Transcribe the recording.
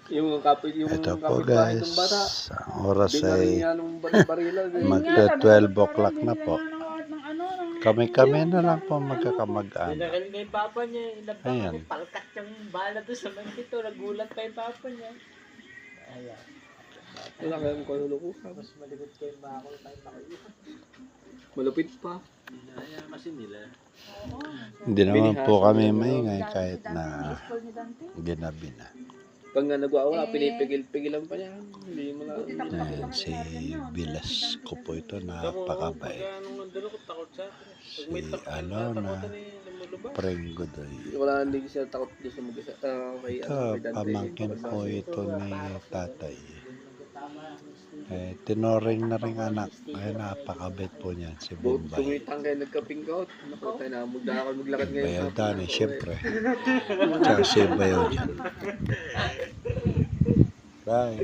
Yung kapit, yung Ito po kapitbahay guys, ng bata. ang oras Binarin ay niya nung barila. magta 12 o'clock na po. Kami-kami na lang po magkakamag-anak. Pinakain kay papa niya, inabang Ayan. ako, palkat yung bala doon sa mangkito, nagulat pa yung papa niya. Ayan. Wala kayong kanulo ko. Mas malikot kayo bakol tayo tayo. Malupit pa. Ayan kasi nila. Hindi naman po kami maingay kahit na ginabi na. Pag nga nagwawala, pinipigil-pigilan pa niya. Hindi mo na. Ayan, si Bilas ko po ito, napakabait. Si Prengo doy. Wala, hindi siya takot doon sa mag-isa. Kay Ito, pamangkin po ito ni tatay. Tinoring na rin anak. Ay, napakabait po niyan, si Bombay. Tumitang kayo nagka-pinkout. Naku, tayo na maglakad ngayon. Bayaw dani, siyempre. Tsaka si Bayaw dyan. Bye.